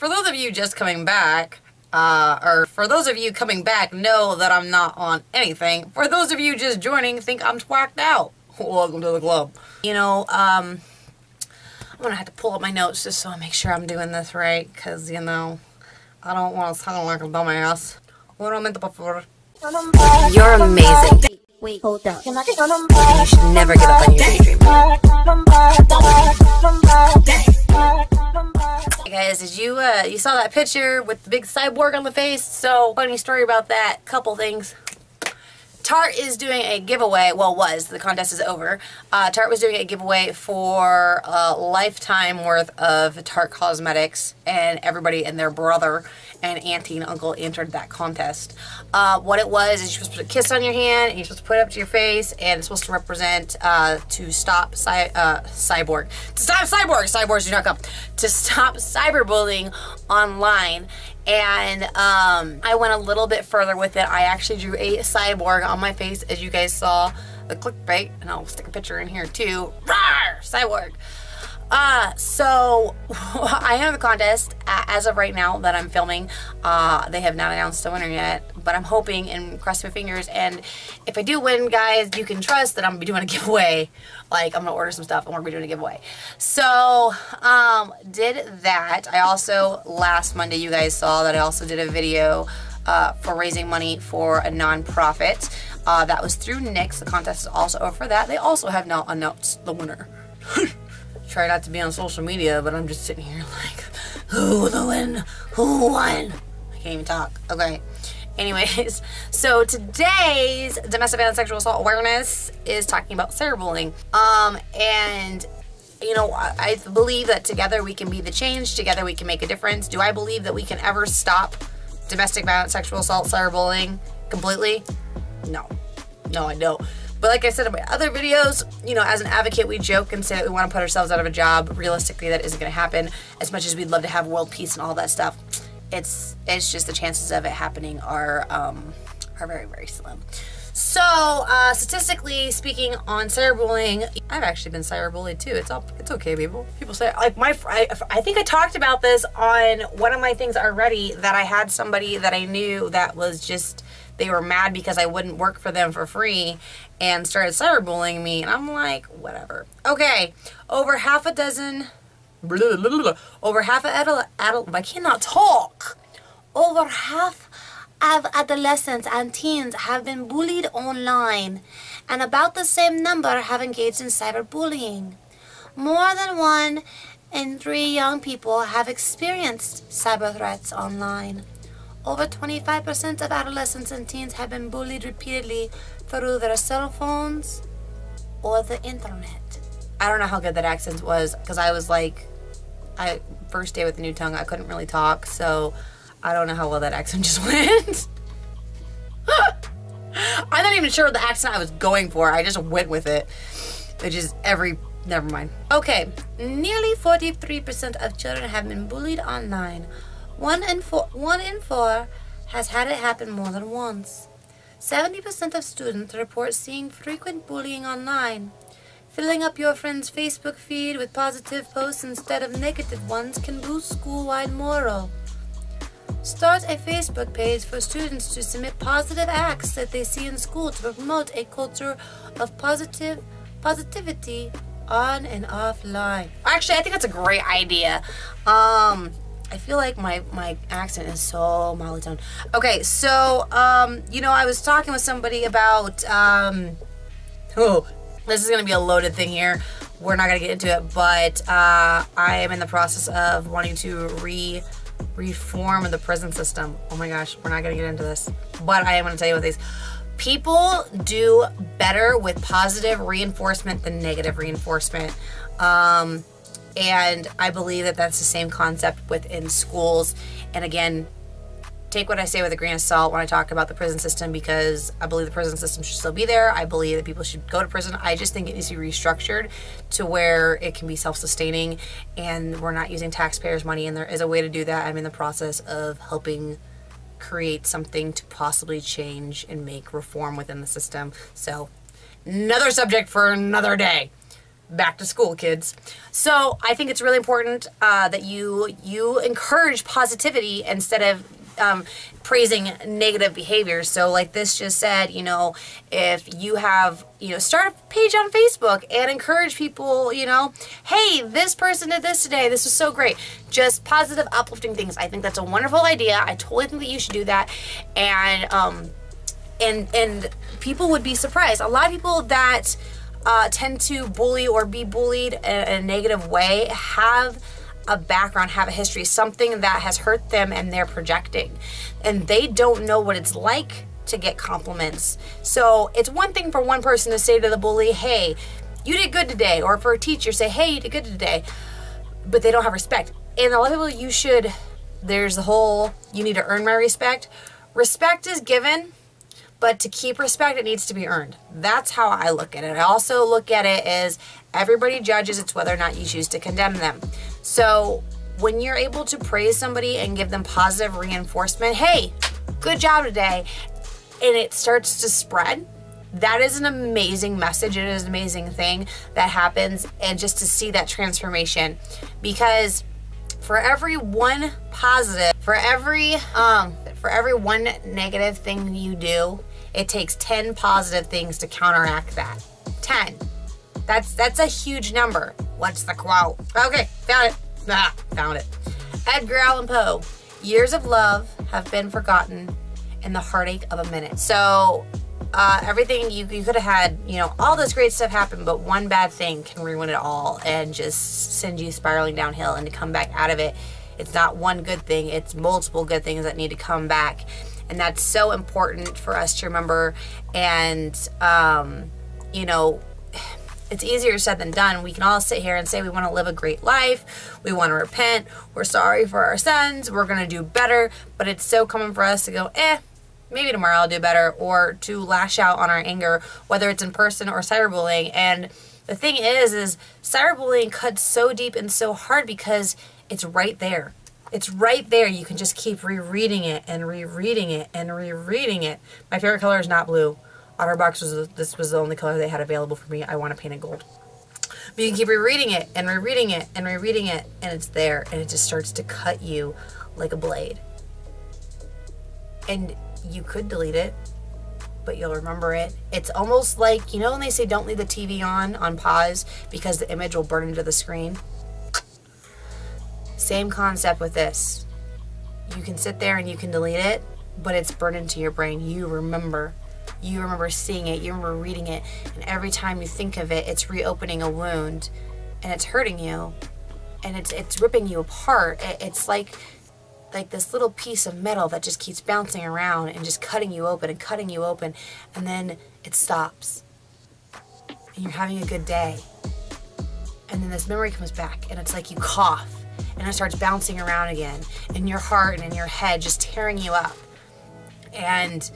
For those of you just coming back, or for those of you coming back, know that I'm not on anything. For those of you just joining, think I'm twacked out. Welcome to the club. You know, I'm gonna have to pull up my notes just so I make sure I'm doing this right, because, you know, I don't want to sound like a dumbass. You're amazing. Wait, hold up. And you should never give up on your daydream. Hey guys, did you you saw that picture with the big cyborg on the face? So, funny story about that. Couple things. Tarte is doing a giveaway. Well, the contest is over. Tarte was doing a giveaway for a lifetime worth of Tarte cosmetics, and everybody and their brother and auntie and uncle entered that contest. What it was is you're supposed to put a kiss on your hand, and you're supposed to put it up to your face, and it's supposed to represent to stop cyborg. To stop cyborg! Cyborgs do not come. To stop cyberbullying online. And I went a little bit further with it. I actually drew a cyborg on my face, as you guys saw the clickbait, and I'll stick a picture in here too. Rawr! Cyborg. So I entered the contest. As of right now that I'm filming, they have not announced the winner yet, but I'm hoping and cross my fingers, and if I do win, guys, you can trust that I'm gonna be doing a giveaway. Like, I'm gonna order some stuff and we're gonna be doing a giveaway. So did that. I also, last Monday, you guys saw that I also did a video for raising money for a non-profit. That was through NYX. The contest is also over for that. They also have not announced the winner. Try not to be on social media, but I'm just sitting here like, who the win? Who won? I can't even talk. Okay. Anyways, so today's domestic violence sexual assault awareness is talking about cyberbullying. And you know, I believe that together we can be the change. Together we can make a difference. Do I believe that we can ever stop domestic violence, sexual assault, cyberbullying completely? No. No, I don't. But like I said in my other videos, you know, as an advocate, we joke and say that we want to put ourselves out of a job. Realistically, that isn't going to happen. As much as we'd love to have world peace and all that stuff, it's just the chances of it happening are very, very slim. So, statistically speaking, on cyberbullying, I've actually been cyberbullied too. It's okay, people. People say, like, I think I talked about this on one of my things already, that I had somebody that I knew that was just, they were mad because I wouldn't work for them for free and started cyberbullying me, and I'm like, whatever. Okay, over half a dozen, I cannot talk. Over half of adolescents and teens have been bullied online, and about the same number have engaged in cyberbullying. More than 1 in 3 young people have experienced cyber threats online. Over 25% of adolescents and teens have been bullied repeatedly through their cell phones or the internet. I don't know how good that accent was, because I was like, first day with a new tongue, I couldn't really talk, so I don't know how well that accent just went. I'm not even sure what the accent I was going for. I just went with it. Which is never mind. Okay, nearly 43% of children have been bullied online. 1 in 4 has had it happen more than once. 70% of students report seeing frequent bullying online. Filling up your friend's Facebook feed with positive posts instead of negative ones can boost school-wide morale. Start a Facebook page for students to submit positive acts that they see in school to promote a culture of positivity on and offline. Actually, I think that's a great idea. I feel like my accent is so monotone. Okay, so, you know, I was talking with somebody about, this is going to be a loaded thing here. We're not going to get into it, but I am in the process of wanting to reform the prison system. Oh my gosh, we're not going to get into this, but I am going to tell you what these. People do better with positive reinforcement than negative reinforcement. And I believe that that's the same concept within schools. And again, take what I say with a grain of salt when I talk about the prison system, because I believe the prison system should still be there. I believe that people should go to prison. I just think it needs to be restructured to where it can be self-sustaining and we're not using taxpayers' money, and there is a way to do that. I'm in the process of helping create something to possibly change and make reform within the system. So, another subject for another day. back to school, kids. So I think it's really important that you encourage positivity instead of praising negative behaviors. So like this just said, you know, if you have, you know, start a page on Facebook and encourage people, you know, hey, this person did this today, this was so great. Just positive, uplifting things. I think that's a wonderful idea. I totally think that you should do that. And people would be surprised. A lot of people that tend to bully or be bullied in a negative way have a background, have a history, something that has hurt them and they're projecting. And they don't know what it's like to get compliments. So it's one thing for one person to say to the bully, hey, you did good today. Or for a teacher, say, hey, you did good today. But they don't have respect. And a lot of people, there's the whole, you need to earn my respect. Respect is given, but to keep respect, it needs to be earned. That's how I look at it. I also look at it as everybody judges, it's whether or not you choose to condemn them. So when you're able to praise somebody and give them positive reinforcement, hey, good job today, and it starts to spread, that is an amazing message. It is an amazing thing that happens, and just to see that transformation. Because for every one positive, for every one negative thing you do, it takes 10 positive things to counteract that. 10. That's a huge number. What's the quote? Okay, found it. Found it. Edgar Allan Poe. Years of love have been forgotten in the heartache of a minute. So everything you could have had, you know, all this great stuff happened, but one bad thing can ruin it all and just send you spiraling downhill. And to come back out of it, it's not one good thing, it's multiple good things that need to come back. And that's so important for us to remember. And you know, it's easier said than done. We can all sit here and say we want to live a great life, we want to repent, we're sorry for our sins, we're going to do better, but it's so common for us to go, maybe tomorrow I'll do better, or to lash out on our anger, whether it's in person or cyberbullying. And the thing is cyberbullying cuts so deep and so hard because it's right there. It's right there. You can just keep rereading it and rereading it and rereading it. My favorite color is not blue. OtterBox this was the only color they had available for me. I want to paint it gold. But you can keep rereading it and rereading it and rereading it, and it's there, and it just starts to cut you like a blade. And you could delete it, but you'll remember it. It's almost like, you know when they say don't leave the TV on pause because the image will burn into the screen? Same concept with this. You can sit there and you can delete it, but it's burned into your brain. You remember seeing it, you remember reading it, and every time you think of it, it's reopening a wound, and it's hurting you, and it's ripping you apart. It's like this little piece of metal that just keeps bouncing around and just cutting you open and cutting you open, and then it stops, and you're having a good day, and then this memory comes back, and it's like you cough, and it starts bouncing around again in your heart and in your head, just tearing you up. And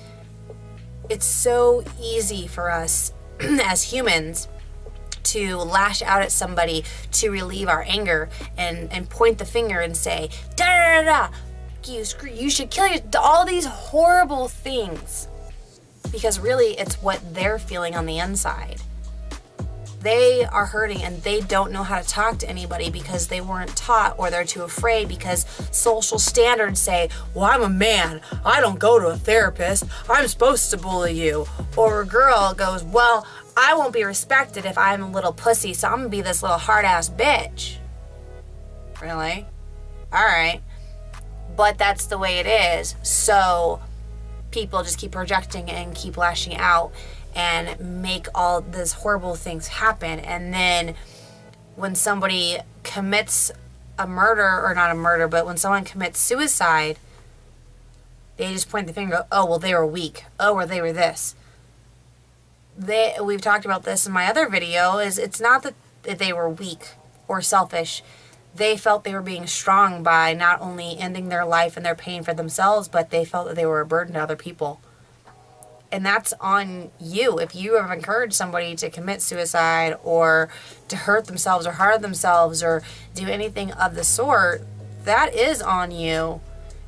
it's so easy for us as humans to lash out at somebody to relieve our anger and point the finger and say, da da da da, you should kill you, all these horrible things. Because really it's what they're feeling on the inside. They are hurting and they don't know how to talk to anybody because they weren't taught, or they're too afraid because social standards say, well, I'm a man, I don't go to a therapist, I'm supposed to bully you. Or a girl goes, well, I won't be respected if I'm a little pussy, so I'm gonna be this little hard-ass bitch. Really? Alright. But that's the way it is. So people just keep projecting and keep lashing out and make all these horrible things happen. And then when somebody commits a murder, or not a murder, but when someone commits suicide, they just point the finger, oh, well, they were weak. Oh, or they were this. We've talked about this in my other video, is it's not that they were weak or selfish. They felt they were being strong by not only ending their life and their pain for themselves, but they felt that they were a burden to other people. And that's on you. If you have encouraged somebody to commit suicide or to hurt themselves or harm themselves or do anything of the sort, that is on you.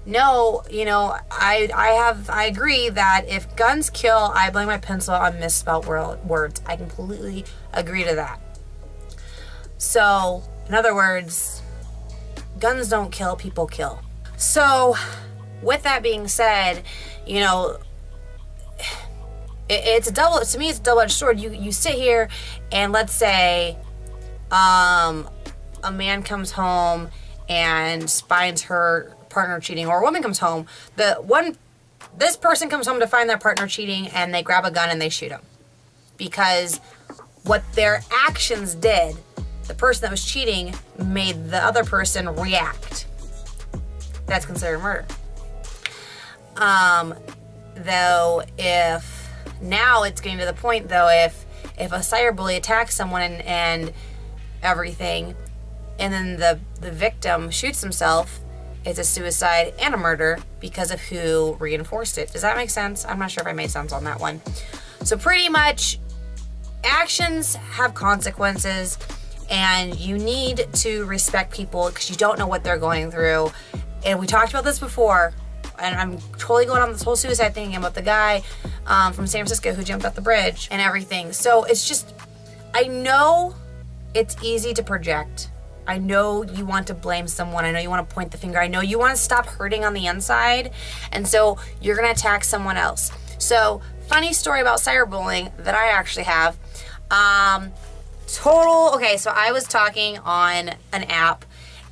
No, you know, I agree that if guns kill, I blame my pencil on misspelled words. I completely agree to that. So, in other words, guns don't kill, people kill. So, with that being said, you know, it's a double-edged sword. You sit here and let's say a man comes home and finds her partner cheating, or a woman comes home. This person comes home to find their partner cheating, and they grab a gun and they shoot him. Because what their actions did, the person that was cheating made the other person react. That's considered murder. Though if now it's getting to the point though, if a cyberbully attacks someone and everything, and then the victim shoots himself, it's a suicide and a murder because of who reinforced it. Does that make sense? I'm not sure if I made sense on that one. So pretty much, actions have consequences, and you need to respect people because you don't know what they're going through. And we talked about this before, and I'm totally going on this whole suicide thing about the guy from San Francisco who jumped off the bridge and everything. So it's just, I know it's easy to project. I know you want to blame someone. I know you want to point the finger. I know you want to stop hurting on the inside. And so you're going to attack someone else. So, funny story about cyberbullying that I actually have. Okay, so I was talking on an app,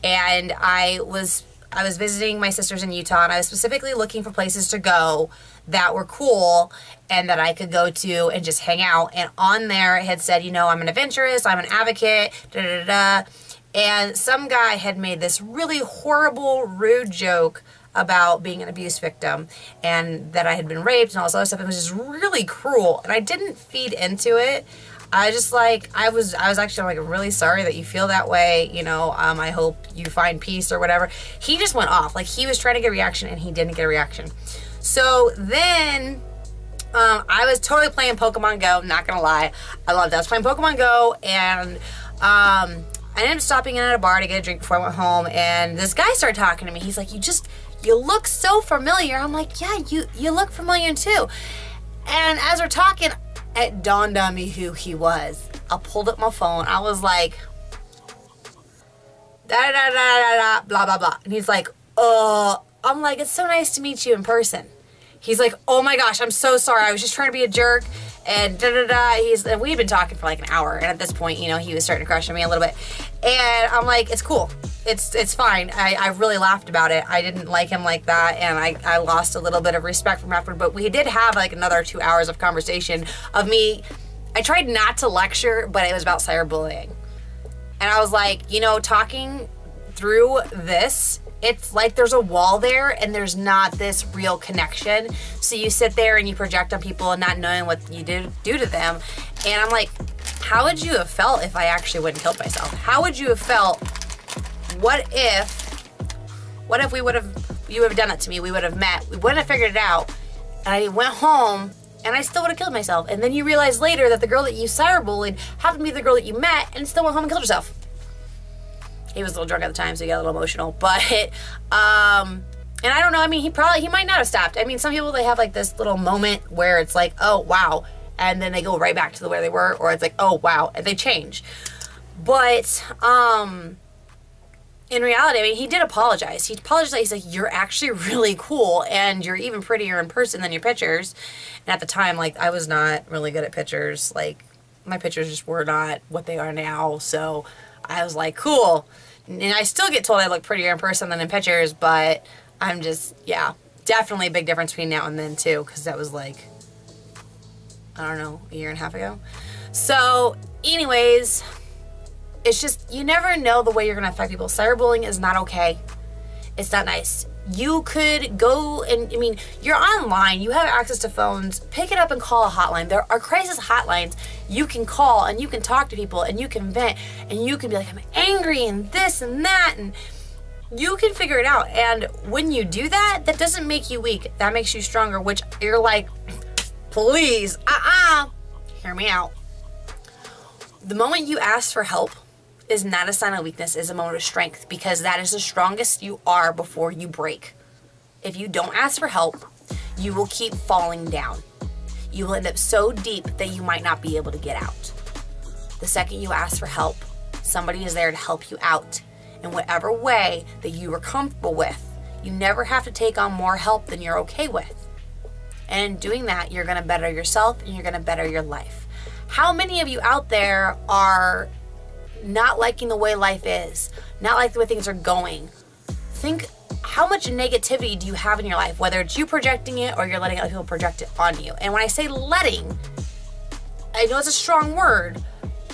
and I was visiting my sisters in Utah, and I was specifically looking for places to go that were cool and that I could go to and just hang out. And on there it had said, you know, I'm an adventurous, I'm an advocate, and some guy had made this really horrible, rude joke about being an abuse victim and that I had been raped and all this other stuff. It was just really cruel, and I didn't feed into it. I just like, I was actually like, really sorry that you feel that way, you know, I hope you find peace or whatever. He just went off. Like, he was trying to get a reaction and he didn't get a reaction. So then I was totally playing Pokemon Go, not gonna lie. I loved it. I was playing Pokemon Go, and I ended up stopping in at a bar to get a drink before I went home, and this guy started talking to me. He's like, you look so familiar. I'm like, yeah, you look familiar too. And as we're talking, it dawned on me who he was. I pulled up my phone. I was like, da da da da da, blah blah blah. And he's like, I'm like, it's so nice to meet you in person. He's like, oh my gosh, I'm so sorry. I was just trying to be a jerk. And da da da. And we'd been talking for like an hour. And at this point, you know, he was starting to crush on me a little bit. And I'm like, it's cool. It's fine. I really laughed about it. I didn't like him like that, and I lost a little bit of respect from after, but we did have like another 2 hours of conversation of me. I tried not to lecture, but it was about cyberbullying. And I was like, you know, talking through this, it's like there's a wall there and there's not this real connection. So you sit there and you project on people and not knowing what you do to them. And I'm like, how would you have felt if I actually went and killed myself? How would you have felt? What if you would have done it to me? We would have met. We wouldn't have figured it out. And I went home and I still would have killed myself. And then you realize later that the girl that you cyberbullied happened to be the girl that you met and still went home and killed herself. He was a little drunk at the time, so he got a little emotional. But, and I don't know, I mean, he might not have stopped. I mean, some people, they have like this little moment where it's like, oh, wow. And then they go right back to the where they were, or it's like, oh, wow. And they change. But, in reality, I mean, he did apologize. He apologized. He's like, you're actually really cool, and you're even prettier in person than your pictures. And at the time, like, I was not really good at pictures. Like, my pictures just were not what they are now. So I was like, cool. And I still get told I look prettier in person than in pictures, but I'm just, yeah, definitely a big difference between now and then, too, because that was like, I don't know, a year and a half ago. So, anyways, it's just, you never know the way you're going to affect people. Cyberbullying is not okay. It's not nice. You could go and, I mean, you're online. You have access to phones. Pick it up and call a hotline. There are crisis hotlines you can call, and you can talk to people, and you can vent, and you can be like, I'm angry, and this and that, and you can figure it out. And when you do that, that doesn't make you weak. That makes you stronger, which you're like, please, hear me out. The moment you ask for help is not a sign of weakness, is a moment of strength, because that is the strongest you are before you break. If you don't ask for help, you will keep falling down. You will end up so deep that you might not be able to get out. The second you ask for help, Somebody is there to help you out in whatever way that you are comfortable with. You never have to take on more help than you're okay with. And in doing that, you're going to better yourself and you're going to better your life. How many of you out there are not liking the way life is, not like the way things are going? Think, how much negativity do you have in your life, whether it's you projecting it or you're letting other people project it on you? And when I say letting, I know it's a strong word,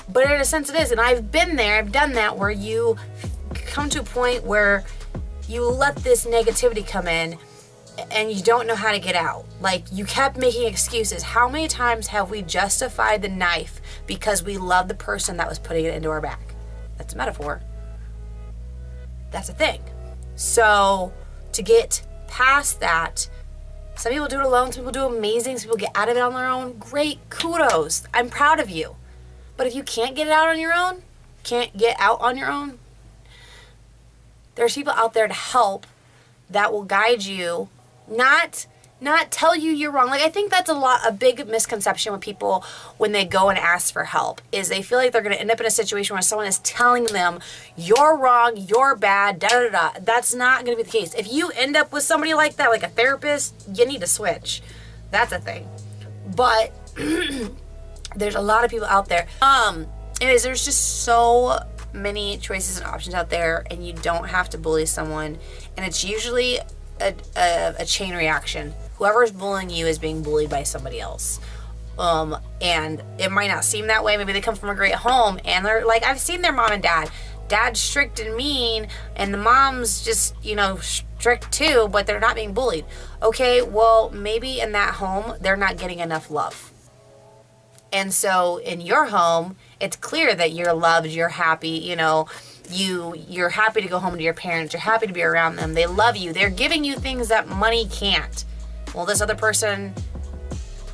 but in a sense it is. And I've been there, I've done that, where you come to a point where you let this negativity come in and you don't know how to get out. Like, you kept making excuses. How many times have we justified the knife because we love the person that was putting it into our back? That's a metaphor. That's a thing. So to get past that, some people do it alone, some people do amazing, some people get out of it on their own. Great, kudos. I'm proud of you. But if you can't get it out on your own, there's people out there to help that will guide you, not tell you you're wrong. Like, I think that's a big misconception with people when they go and ask for help, is they feel like they're going to end up in a situation where someone is telling them you're wrong, you're bad, da da da. That's not going to be the case. If you end up with somebody like that, like a therapist, you need to switch. That's a thing. But there's a lot of people out there. Anyways, there's just so many choices and options out there, and you don't have to bully someone, and it's usually a chain reaction. Whoever's bullying you is being bullied by somebody else, and it might not seem that way. Maybe they come from a great home and they're like, I've seen their mom and dad's strict and mean, and the mom's just, you know, strict too, but they're not being bullied. Okay, well, maybe in that home they're not getting enough love. And so in your home, it's clear that you're loved, you're happy, you know, you're happy to go home to your parents, you're happy to be around them, they love you, they're giving you things that money can't. Well, this other person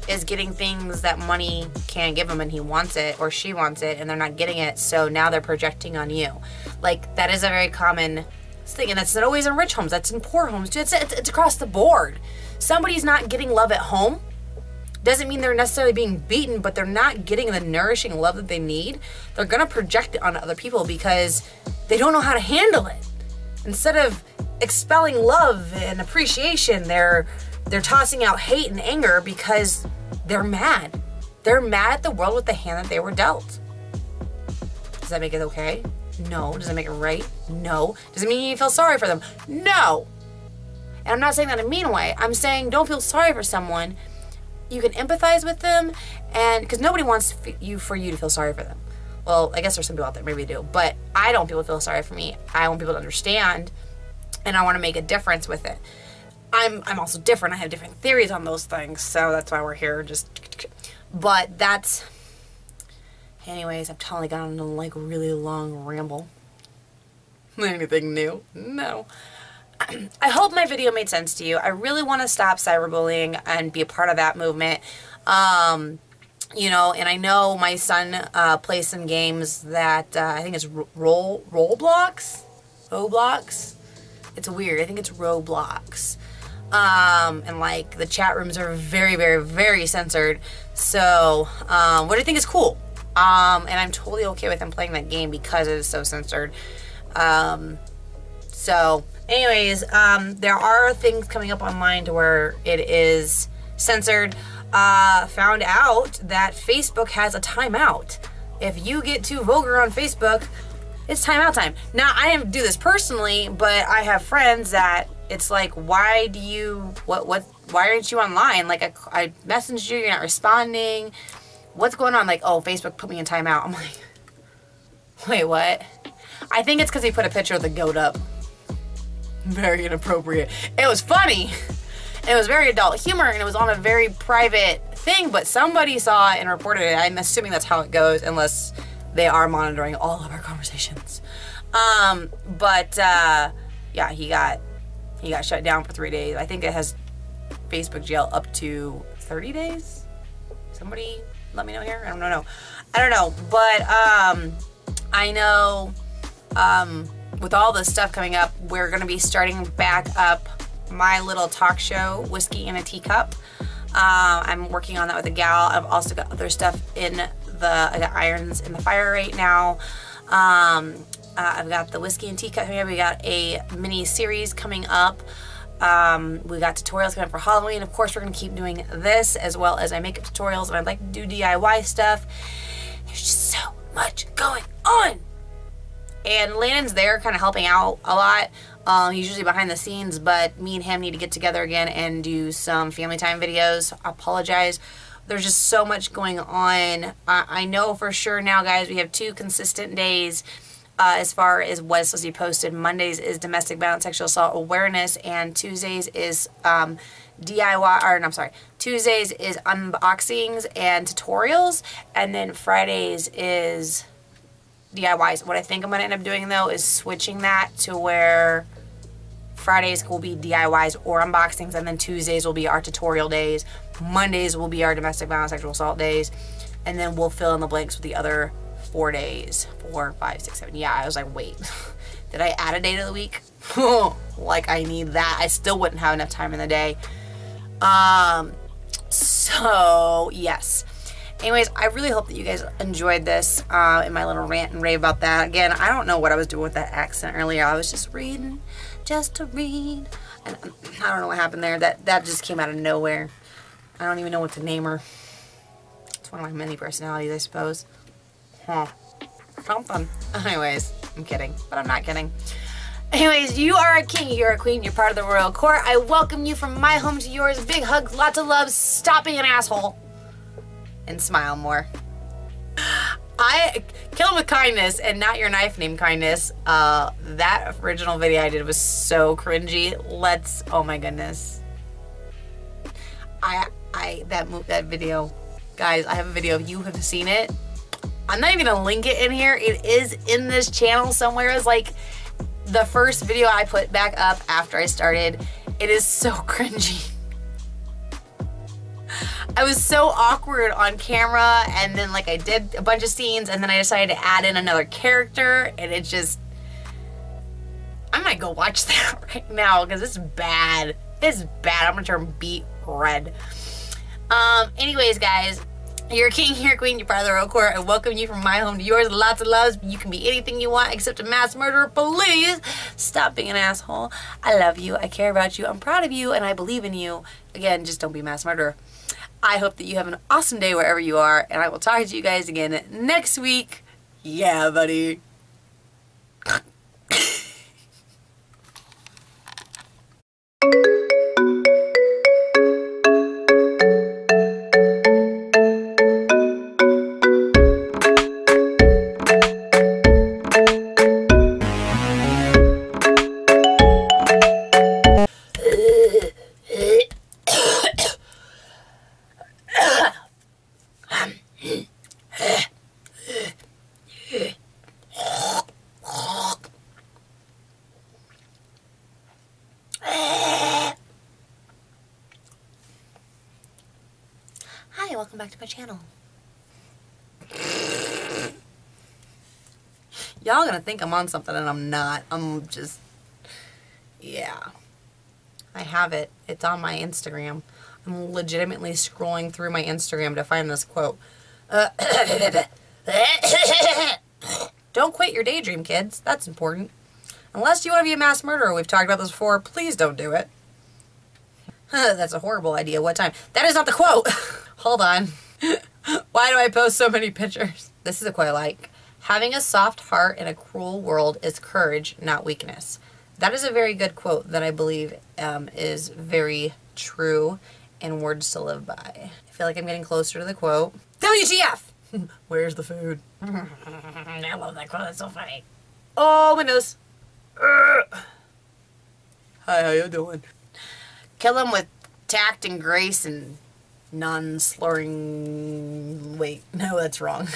is getting things that money can't give them, and he wants it or she wants it, and they're not getting it, so now they're projecting on you. Like, that is a very common thing, and that's not always in rich homes, that's in poor homes. It's across the board. Somebody's not getting love at home. Doesn't mean they're necessarily being beaten, but they're not getting the nourishing love that they need. They're going to project it on other people because they don't know how to handle it. Instead of expelling love and appreciation, they're tossing out hate and anger because they're mad. They're mad at the world with the hand that they were dealt. Does that make it okay? No. Does it make it right? No. Does it mean you feel sorry for them? No. And I'm not saying that in a mean way. I'm saying don't feel sorry for someone. You can empathize with them, and because nobody wants you to feel sorry for them. Well, I guess there's some people out there, maybe they do, but I don't want people to feel sorry for me. I want people to understand, and I want to make a difference with it. I'm also different. I have different theories on those things, so that's why we're here. But that's, anyways, I've totally gone on a like really long ramble. Anything new? No. I hope my video made sense to you. I really want to stop cyberbullying and be a part of that movement. You know, and I know my son plays some games that I think it's Roblox. It's weird. I think it's Roblox. And like the chat rooms are very, very, very censored. So, what I think is cool. And I'm totally okay with him playing that game because it is so censored. So, anyways, there are things coming up online to where it is censored. Found out that Facebook has a timeout. If you get too vulgar on Facebook, it's timeout time. Now, I didn't do this personally, but I have friends that it's like, why aren't you online? Like, I messaged you, you're not responding. What's going on? Like, oh, Facebook put me in timeout. I'm like, wait, what? I think it's because he put a picture of the goat up. Very inappropriate. It was funny. It was very adult humor, and it was on a very private thing, but somebody saw it and reported it. I'm assuming that's how it goes, unless they are monitoring all of our conversations. Yeah, he got shut down for 3 days. I think it has Facebook jail up to 30 days. Somebody let me know here. I don't know. But I know with all this stuff coming up, we're going to be starting back up my little talk show, Whiskey in a Teacup. I'm working on that with a gal. I've also got other stuff in I got irons in the fire right now. I've got the Whiskey and Teacup here. We got a mini series coming up. We got tutorials coming up for Halloween. Of course, we're going to keep doing this as well as my makeup tutorials, and I'd like to do DIY stuff. There's just so much going on. And Landon's there kind of helping out a lot. He's usually behind the scenes, but me and him need to get together again and do some family time videos. I apologize. There's just so much going on. I know for sure now, guys, we have 2 consistent days as far as what's supposed to be posted. Mondays is domestic violence, sexual assault awareness, and Tuesdays is Tuesdays is unboxings and tutorials, and then Fridays is DIYs. What I think I'm going to end up doing, though, is switching that to where Fridays will be DIYs or unboxings, and then Tuesdays will be our tutorial days. Mondays will be our domestic violence, sexual assault days, and then we'll fill in the blanks with the other 4 days. 4, 5, 6, 7. Yeah, I was like, wait, did I add a day to the week? Like, I need that. I still wouldn't have enough time in the day. So, yes. Anyways, I really hope that you guys enjoyed this in my little rant and rave about that. Again, I don't know what I was doing with that accent earlier. I was just reading, just to read. And I don't know what happened there. That just came out of nowhere. I don't even know what to name her. It's one of my many personalities, I suppose. Huh. Something. Anyways, I'm kidding. But I'm not kidding. Anyways, you are a king, you're a queen, you're part of the royal court. I welcome you from my home to yours. Big hugs, lots of love. Stop being an asshole. And smile more. I kill him with kindness and not your knife named kindness. That original video I did was so cringy. Oh my goodness. That video, guys, I have a video. If you have seen it, I'm not even gonna link it in here. It is in this channel somewhere. It's like the first video I put back up after I started. It is so cringy. I was so awkward on camera, and then like I did a bunch of scenes, and then I decided to add in another character, and it just, I might go watch that right now because it's bad. It's bad. I'm gonna turn beet red. Anyways, guys, you're a king, you're a queen, you're part of the royal court. I welcome you from my home to yours. Lots of loves. You can be anything you want except a mass murderer. Please stop being an asshole. I love you. I care about you. I'm proud of you, and I believe in you. Again, just don't be a mass murderer. I hope that you have an awesome day wherever you are, and I will talk to you guys again next week. Yeah, buddy. Hi, welcome back to my channel. Y'all gonna think I'm on something and I'm not. I'm just, yeah. I have it. It's on my Instagram. I'm legitimately scrolling through my Instagram to find this quote. Don't quit your daydream, kids. That's important. Unless you want to be a mass murderer, we've talked about this before, please don't do it. That's a horrible idea. What time? That is not the quote. Hold on. Why do I post so many pictures? This is a quote I like. Having a soft heart in a cruel world is courage, not weakness. That is a very good quote that I believe is very true and words to live by. I feel like I'm getting closer to the quote. WTF! Where's the food? I love that quote. That's so funny. Oh, my nose. Hi, how you doing? Kill him with tact and grace and non-slurring... Wait, no, that's wrong.